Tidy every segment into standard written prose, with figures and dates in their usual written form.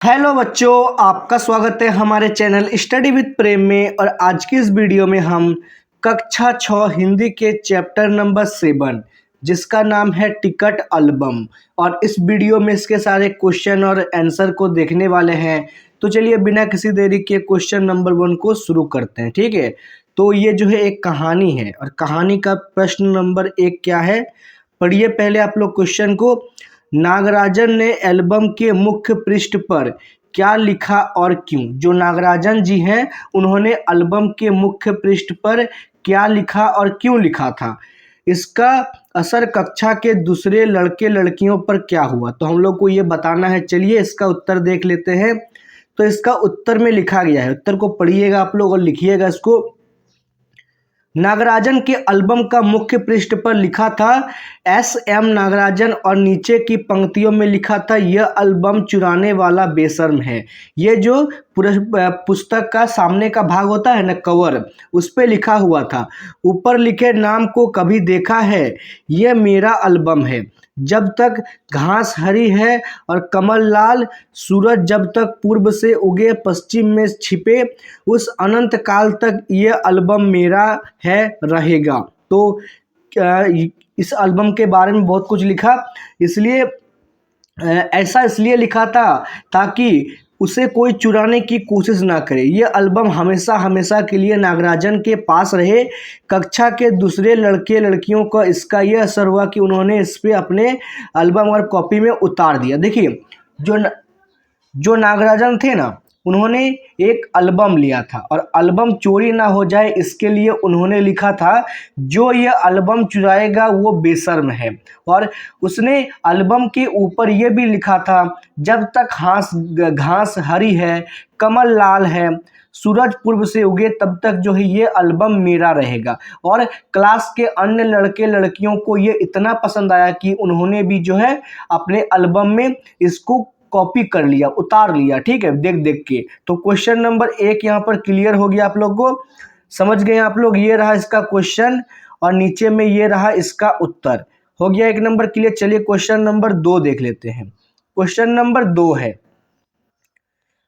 Hello बच्चों, आपका स्वागत है हमारे चैनल स्टडी विद प्रेम में। और आज की इस वीडियो में हम कक्षा 6 हिंदी के चैप्टर नंबर 7 जिसका नाम है टिकट एल्बम, और इस वीडियो में इसके सारे क्वेश्चन और आंसर को देखने वाले हैं। तो चलिए बिना किसी देरी के क्वेश्चन नंबर 1 को शुरू करते हैं। ठीक है, तो ये जो है एक कहानी है और कहानी का प्रश्न नंबर 1 क्या है, पढ़िए पहले आप लोग क्वेश्चन को। नागराजन ने एल्बम के मुख्य पृष्ठ पर क्या लिखा और क्यों। जो नागराजन जी हैं उन्होंने एल्बम के मुख्य पृष्ठ पर क्या लिखा और क्यों लिखा था। इसका असर कक्षा के दूसरे लड़के लड़कियों पर क्या हुआ, तो हम लोग को ये बताना है। चलिए इसका उत्तर देख लेते हैं। तो इसका उत्तर में लिखा गया है, उत्तर को पढ़िएगा आप लोग और लिखिएगा इसको। नागराजन के एल्बम का मुख्य पृष्ठ पर लिखा था एस.एम. नागराजन, और नीचे की पंक्तियों में लिखा था यह एल्बम चुराने वाला बेशर्म है। ये जो पुस्तक का सामने का भाग होता है ना, कवर, उस पे लिखा हुआ था। ऊपर लिखे नाम को कभी देखा है, यह मेरा एल्बम है। जब तक घास हरी है और कमल लाल, सूरज जब तक पूर्व से उगे पश्चिम में छिपे, उस अनंत काल तक ये एल्बम मेरा है रहेगा। तो इस एल्बम के बारे में बहुत कुछ लिखा, इसलिए ऐसा इसलिए लिखा था ताकि उसे कोई चुराने की कोशिश ना करे। ये एल्बम हमेशा हमेशा के लिए नागराजन के पास रहे। कक्षा के दूसरे लड़के लड़कियों का इसका ये असर हुआ कि उन्होंने इस पे अपने एल्बम और कॉपी में उतार दिया। देखिए जो नागराजन थे ना, उन्होंने एक एल्बम लिया था और एल्बम चोरी ना हो जाए इसके लिए उन्होंने लिखा था जो ये एल्बम चुराएगा वो बेशर्म है। और उसने एल्बम के ऊपर ये भी लिखा था जब तक घास हरी है, कमल लाल है, सूरज पूर्व से उगे, तब तक जो है ये एल्बम मेरा रहेगा। और क्लास के अन्य लड़के लड़कियों को ये इतना पसंद आया कि उन्होंने भी जो है अपने एल्बम में इसको कॉपी कर लिया, उतार लिया। ठीक है, देख देख के। तो क्वेश्चन नंबर 1 यहाँ पर क्लियर हो गया, आप लोग को समझ गए आप लोग। ये रहा इसका क्वेश्चन और नीचे में ये रहा इसका उत्तर। हो गया 1 नंबर क्लियर। चलिए क्वेश्चन नंबर 2 देख लेते हैं। क्वेश्चन नंबर 2 है,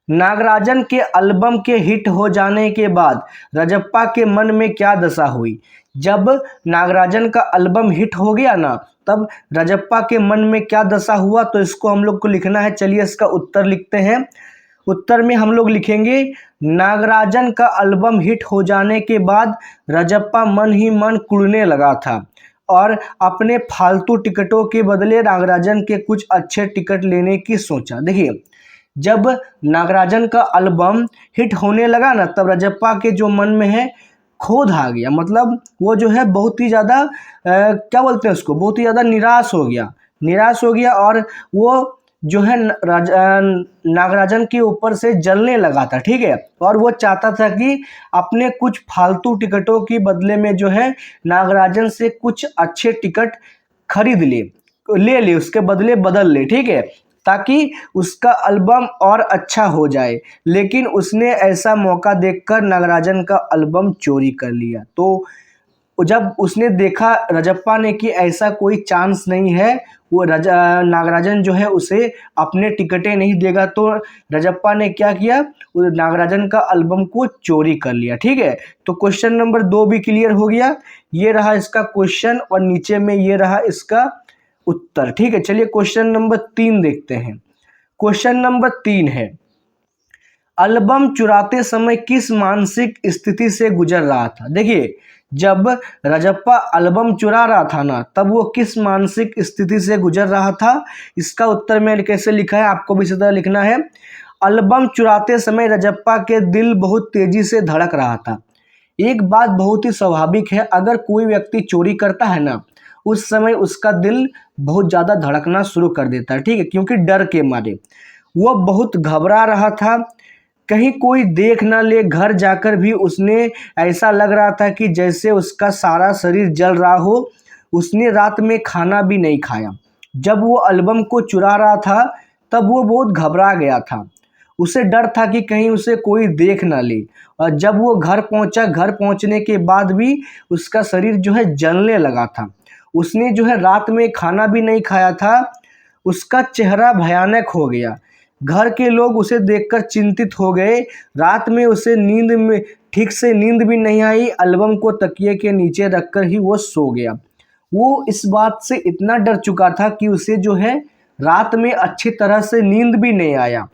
नागराजन के एल्बम के हिट हो जाने के बाद रजप्पा के मन में क्या दशा हुई। जब नागराजन का एल्बम हिट हो गया ना, तब रजप्पा के मन में क्या दशा हुआ, तो इसको हम लोग को लिखना है। चलिए इसका उत्तर लिखते हैं। उत्तर में हम लोग लिखेंगे नागराजन का एल्बम हिट हो जाने के बाद रजप्पा मन ही मन कुड़ने लगा था और अपने फालतू टिकटों के बदले नागराजन के कुछ अच्छे टिकट लेने की सोचा। देखिए, जब नागराजन का एल्बम हिट होने लगा ना, तब रजप्पा के जो मन में है खोद आ गया। मतलब वो जो है बहुत ही ज़्यादा क्या बोलते हैं उसको, बहुत ही ज़्यादा निराश हो गया और वो जो है नागराजन के ऊपर से जलने लगा था। ठीक है, और वो चाहता था कि अपने कुछ फालतू टिकटों के बदले में जो है नागराजन से कुछ अच्छे टिकट खरीद ले उसके बदले बदल ले। ठीक है, ताकि उसका एल्बम और अच्छा हो जाए। लेकिन उसने ऐसा मौका देखकर नागराजन का एल्बम चोरी कर लिया। तो जब उसने देखा रजप्पा ने कि ऐसा कोई चांस नहीं है, वो नागराजन जो है उसे अपने टिकटें नहीं देगा, तो रजप्पा ने क्या किया, नागराजन का एल्बम को चोरी कर लिया। ठीक है, तो क्वेश्चन नंबर 2 भी क्लियर हो गया। ये रहा इसका क्वेश्चन और नीचे में ये रहा इसका उत्तर। ठीक है, चलिए क्वेश्चन नंबर 3 देखते हैं। क्वेश्चन नंबर 3 है, एल्बम चुराते समय किस मानसिक स्थिति से गुजर रहा था। देखिए, जब रजप्पा एल्बम चुरा रहा था ना, तब वो किस मानसिक स्थिति से गुजर रहा था। इसका उत्तर में कैसे लिखा है, आपको भी इसी तरह लिखना है। एल्बम चुराते समय रजप्पा के दिल बहुत तेजी से धड़क रहा था। एक बात बहुत ही स्वाभाविक है, अगर कोई व्यक्ति चोरी करता है ना, उस समय उसका दिल बहुत ज़्यादा धड़कना शुरू कर देता है। ठीक है, क्योंकि डर के मारे वो बहुत घबरा रहा था, कहीं कोई देख ना ले। घर जाकर भी उसने ऐसा लग रहा था कि जैसे उसका सारा शरीर जल रहा हो। उसने रात में खाना भी नहीं खाया। जब वो एल्बम को चुरा रहा था तब वो बहुत घबरा गया था। उसे डर था कि कहीं उसे कोई देख ना ले। और जब वो घर पहुंचा, घर पहुंचने के बाद भी उसका शरीर जो है जलने लगा था। उसने जो है रात में खाना भी नहीं खाया था। उसका चेहरा भयानक हो गया। घर के लोग उसे देखकर चिंतित हो गए। रात में उसे ठीक से नींद भी नहीं आई। एल्बम को तकिए के नीचे रखकर ही वो सो गया। वो इस बात से इतना डर चुका था कि उसे जो है रात में अच्छी तरह से नींद भी नहीं आया।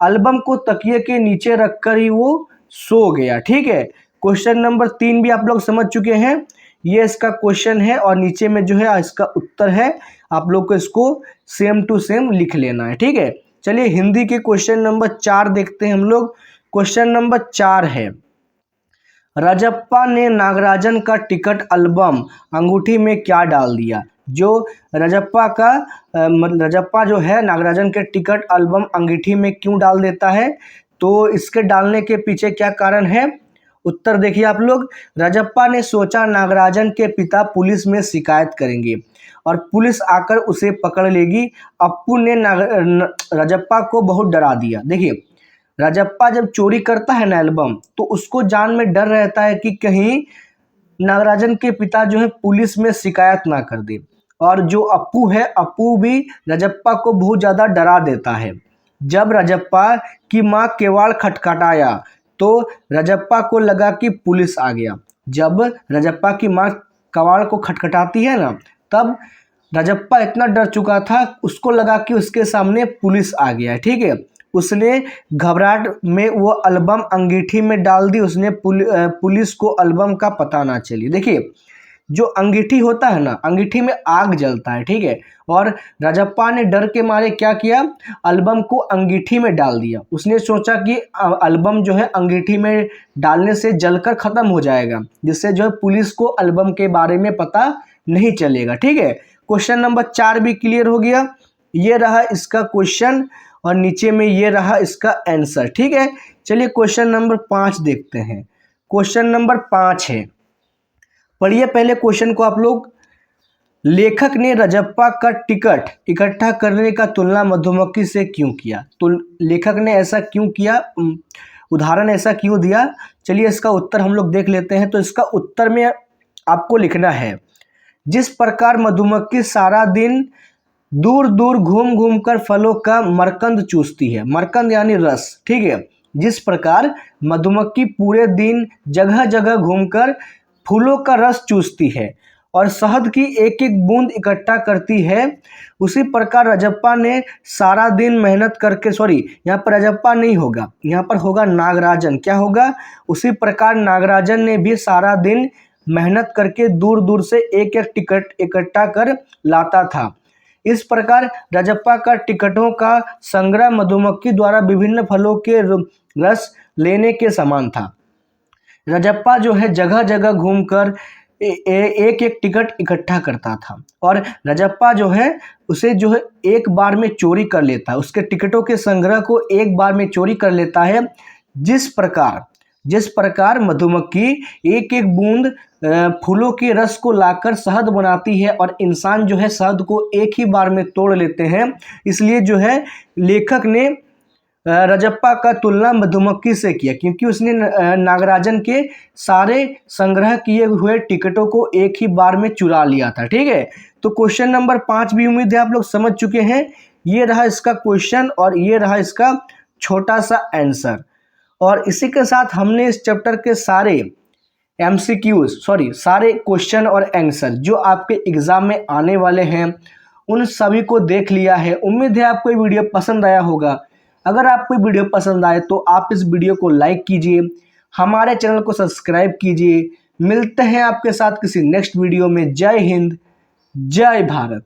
एल्बम को तकिए के नीचे रखकर ही वो सो गया। ठीक है, क्वेश्चन नंबर 3 भी आप लोग समझ चुके हैं। ये इसका क्वेश्चन है और नीचे में जो है इसका उत्तर है। आप लोग को इसको सेम टू सेम लिख लेना है। ठीक है, चलिए हिंदी के क्वेश्चन नंबर 4 देखते हैं हम लोग। क्वेश्चन नंबर 4 है, रजप्पा ने नागराजन का टिकट एल्बम अंगूठी में क्या डाल दिया। जो रजप्पा जो है नागराजन के टिकट एल्बम अंगूठी में क्यों डाल देता है, तो इसके डालने के पीछे क्या कारण है, उत्तर देखिए आप लोग। रजप्पा ने सोचा नागराजन के पिता पुलिस में शिकायत करेंगे और पुलिस आकर उसे पकड़ लेगी। अप्पू ने रजप्पा को बहुत डरा दिया। देखिए, रजप्पा जब चोरी करता है ना एल्बम, तो उसको जान में डर रहता है कि कहीं नागराजन के पिता जो है पुलिस में शिकायत ना कर दे। और जो अप्पू है, अप्पू भी रजप्पा को बहुत ज़्यादा डरा देता है। जब रजप्पा की माँ केवाड़ खटखटाया तो रजप्पा को लगा कि पुलिस आ गया। जब रजप्पा की माँ कबाड़ को खटखटाती है ना, तब रजप्पा इतना डर चुका था, उसको लगा कि उसके सामने पुलिस आ गया है। ठीक है, उसने घबराहट में वो एल्बम अंगीठी में डाल दी। उसने पुलिस को एल्बम का पता ना चली। देखिए, जो अंगीठी होता है ना, अंगीठी में आग जलता है। ठीक है, और रजप्पा ने डर के मारे क्या किया, एल्बम को अंगीठी में डाल दिया। उसने सोचा कि एल्बम जो है अंगीठी में डालने से जलकर ख़त्म हो जाएगा, जिससे जो है पुलिस को एल्बम के बारे में पता नहीं चलेगा। ठीक है, क्वेश्चन नंबर 4 भी क्लियर हो गया। ये रहा इसका क्वेश्चन और नीचे में ये रहा इसका आंसर। ठीक है, चलिए क्वेश्चन नंबर 5 देखते हैं। क्वेश्चन नंबर 5 है, पढ़िए पहले क्वेश्चन को आप लोग। लेखक ने रजप्पा का टिकट इकट्ठा करने का तुलना मधुमक्खी से क्यों किया। तो लेखक ने ऐसा क्यों किया, उदाहरण ऐसा क्यों दिया, चलिए इसका उत्तर हम लोग देख लेते हैं। तो इसका उत्तर में आपको लिखना है, जिस प्रकार मधुमक्खी सारा दिन दूर दूर घूम घूम कर फलों का मरकंद चूसती है, मरकंद यानी रस। ठीक है, जिस प्रकार मधुमक्खी पूरे दिन जगह जगह घूमकर फूलों का रस चूसती है और शहद की एक एक बूंद इकट्ठा करती है, उसी प्रकार रजप्पा ने सारा दिन मेहनत करके, यहाँ पर रजप्पा नहीं होगा, यहाँ पर होगा नागराजन। क्या होगा, उसी प्रकार नागराजन ने भी सारा दिन मेहनत करके दूर दूर से एक एक टिकट इकट्ठा कर लाता था। इस प्रकार रजप्पा का टिकटों का संग्रह मधुमक्खी द्वारा विभिन्न फलों के रस लेने के समान था। रजप्पा जो है जगह जगह घूमकर एक एक टिकट इकट्ठा करता था और रजप्पा जो है उसे जो है एक बार में चोरी कर लेता है, उसके टिकटों के संग्रह को एक बार में चोरी कर लेता है। जिस प्रकार मधुमक्खी एक एक बूंद फूलों के रस को लाकर शहद बनाती है और इंसान जो है शहद को एक ही बार में तोड़ लेते हैं, इसलिए जो है लेखक ने रजप्पा का तुलना मधुमक्खी से किया, क्योंकि उसने नागराजन के सारे संग्रह किए हुए टिकटों को एक ही बार में चुरा लिया था। ठीक है, तो क्वेश्चन नंबर 5 भी उम्मीद है आप लोग समझ चुके हैं। ये रहा इसका क्वेश्चन और ये रहा इसका छोटा सा आंसर। और इसी के साथ हमने इस चैप्टर के सारे सारे क्वेश्चन और आंसर जो आपके एग्जाम में आने वाले हैं उन सभी को देख लिया है। उम्मीद है आपको ये वीडियो पसंद आया होगा। अगर आपको वीडियो पसंद आए तो आप इस वीडियो को लाइक कीजिए, हमारे चैनल को सब्सक्राइब कीजिए। मिलते हैं आपके साथ किसी नेक्स्ट वीडियो में। जय हिंद, जय भारत।